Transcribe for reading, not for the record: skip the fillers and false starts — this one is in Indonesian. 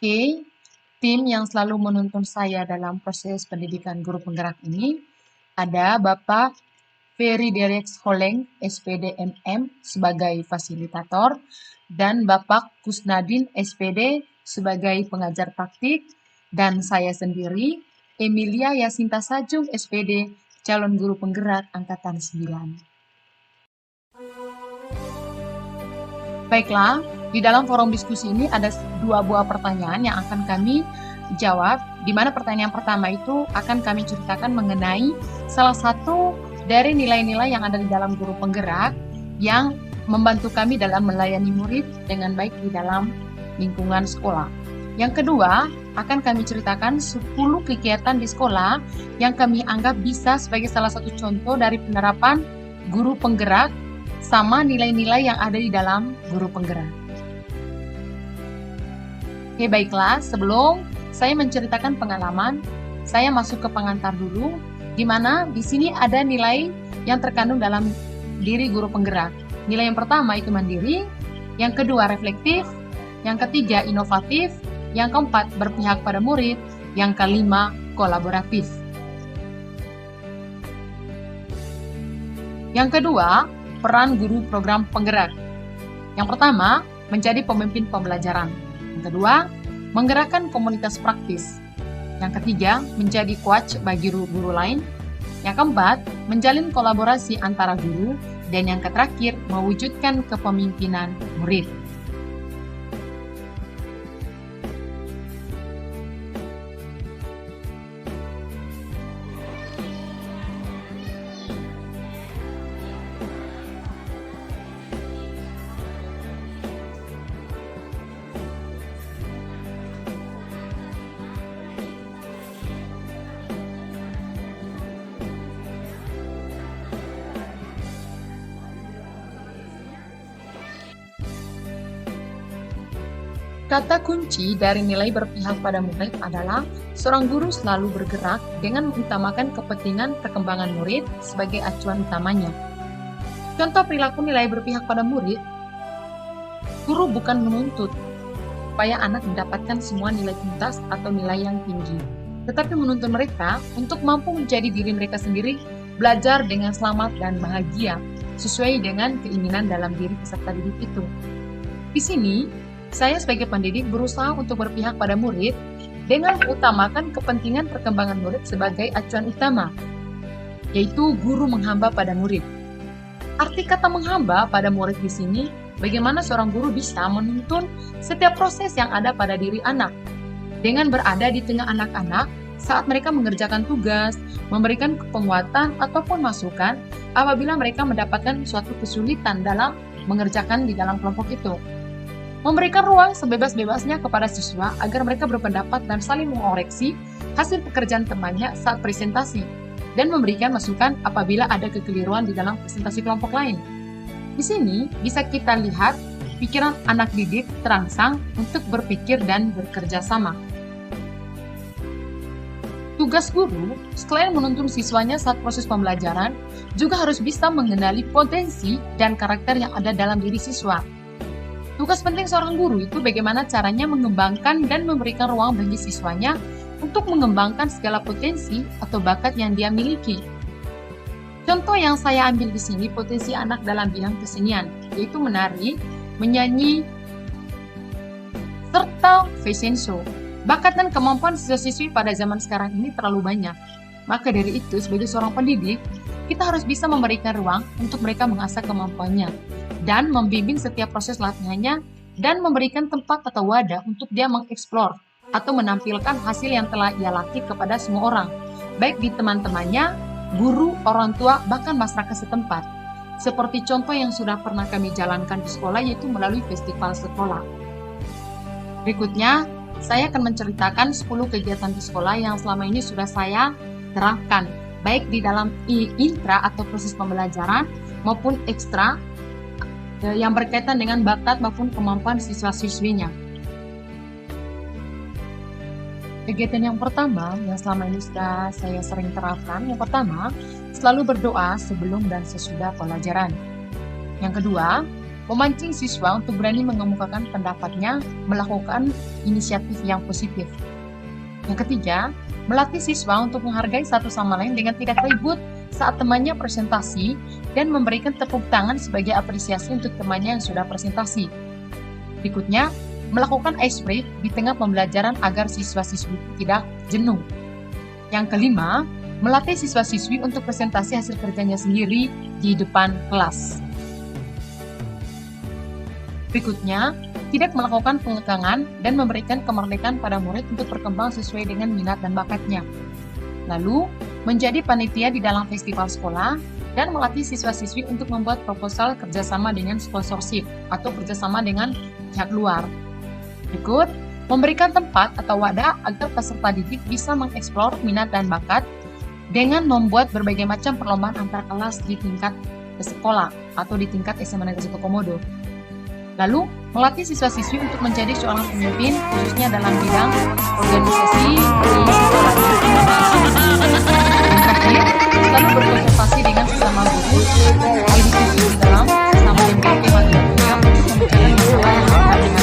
Oke, tim yang selalu menuntun saya dalam proses pendidikan guru penggerak ini ada Bapak Ferry Derek Holeng, SPD MM sebagai fasilitator, dan Bapak Kusnadin SPD sebagai pengajar praktik, dan saya sendiri, Emilia Yasinta Sajung SPD, calon guru penggerak Angkatan 9. Baiklah, di dalam forum diskusi ini ada dua buah pertanyaan yang akan kami jawab, di mana pertanyaan pertama itu akan kami ceritakan mengenai salah satu dari nilai-nilai yang ada di dalam guru penggerak yang membantu kami dalam melayani murid dengan baik di dalam lingkungan sekolah. Yang kedua, akan kami ceritakan 10 kegiatan di sekolah yang kami anggap bisa sebagai salah satu contoh dari penerapan guru penggerak sama nilai-nilai yang ada di dalam guru penggerak. Oke, baiklah, sebelum saya menceritakan pengalaman, saya masuk ke pengantar dulu, di mana di sini ada nilai yang terkandung dalam diri guru penggerak. Nilai yang pertama itu mandiri, yang kedua reflektif, yang ketiga inovatif, yang keempat berpihak pada murid, yang kelima kolaboratif. Yang kedua, peran guru program penggerak. Yang pertama, menjadi pemimpin pembelajaran. Yang kedua, menggerakkan komunitas praktis. Yang ketiga, menjadi coach bagi guru lain. Yang keempat, menjalin kolaborasi antara guru. Dan yang terakhir, mewujudkan kepemimpinan murid. Kata kunci dari nilai berpihak pada murid adalah seorang guru selalu bergerak dengan mengutamakan kepentingan perkembangan murid sebagai acuan utamanya. Contoh perilaku nilai berpihak pada murid, guru bukan menuntut supaya anak mendapatkan semua nilai tuntas atau nilai yang tinggi, tetapi menuntut mereka untuk mampu menjadi diri mereka sendiri, belajar dengan selamat dan bahagia, sesuai dengan keinginan dalam diri peserta didik itu. Di sini, saya sebagai pendidik berusaha untuk berpihak pada murid dengan mengutamakan kepentingan perkembangan murid sebagai acuan utama, yaitu guru menghamba pada murid. Arti kata menghamba pada murid di sini, bagaimana seorang guru bisa menuntun setiap proses yang ada pada diri anak, dengan berada di tengah anak-anak saat mereka mengerjakan tugas, memberikan penguatan ataupun masukan apabila mereka mendapatkan suatu kesulitan dalam mengerjakan di dalam kelompok itu. Memberikan ruang sebebas-bebasnya kepada siswa agar mereka berpendapat dan saling mengoreksi hasil pekerjaan temannya saat presentasi, dan memberikan masukan apabila ada kekeliruan di dalam presentasi kelompok lain. Di sini bisa kita lihat pikiran anak didik terangsang untuk berpikir dan bekerja sama. Tugas guru, selain menuntun siswanya saat proses pembelajaran, juga harus bisa mengenali potensi dan karakter yang ada dalam diri siswa. Tugas penting seorang guru itu bagaimana caranya mengembangkan dan memberikan ruang bagi siswanya untuk mengembangkan segala potensi atau bakat yang dia miliki. Contoh yang saya ambil di sini potensi anak dalam bidang kesenian, yaitu menari, menyanyi, serta fashion show. Bakat dan kemampuan siswa-siswi pada zaman sekarang ini terlalu banyak. Maka dari itu, sebagai seorang pendidik, kita harus bisa memberikan ruang untuk mereka mengasah kemampuannya dan membimbing setiap proses latihannya dan memberikan tempat atau wadah untuk dia mengeksplor atau menampilkan hasil yang telah ia latih kepada semua orang, baik di teman-temannya, guru, orang tua, bahkan masyarakat setempat. Seperti contoh yang sudah pernah kami jalankan di sekolah, yaitu melalui festival sekolah. Berikutnya, saya akan menceritakan 10 kegiatan di sekolah yang selama ini sudah saya terapkan, baik di dalam intra atau proses pembelajaran maupun ekstra, yang berkaitan dengan bakat maupun kemampuan siswa-siswinya. Kegiatan yang pertama yang selama ini sudah saya sering terapkan, yang pertama, selalu berdoa sebelum dan sesudah pelajaran. Yang kedua, memancing siswa untuk berani mengemukakan pendapatnya, melakukan inisiatif yang positif. Yang ketiga, melatih siswa untuk menghargai satu sama lain dengan tidak ribut saat temannya presentasi dan memberikan tepuk tangan sebagai apresiasi untuk temannya yang sudah presentasi. Berikutnya, melakukan ice break di tengah pembelajaran agar siswa-siswi tidak jenuh. Yang kelima, melatih siswa-siswi untuk presentasi hasil kerjanya sendiri di depan kelas. Berikutnya, tidak melakukan pengekangan dan memberikan kemerdekaan pada murid untuk berkembang sesuai dengan minat dan bakatnya. Lalu, menjadi panitia di dalam festival sekolah dan melatih siswa-siswi untuk membuat proposal kerjasama dengan sponsorship atau kerjasama dengan pihak luar. Berikut, memberikan tempat atau wadah agar peserta didik bisa mengeksplor minat dan bakat dengan membuat berbagai macam perlombaan antar kelas di tingkat sekolah atau di tingkat SMA Negeri 1 Komodo. Lalu, melatih siswa-siswi untuk menjadi seorang pemimpin, khususnya dalam bidang organisasi di sekolah. Dan terakhir, selalu berkonsultasi dengan sesama guru, berdiskusi dalam sama MPP matematika untuk memecahkan masalah yang ada.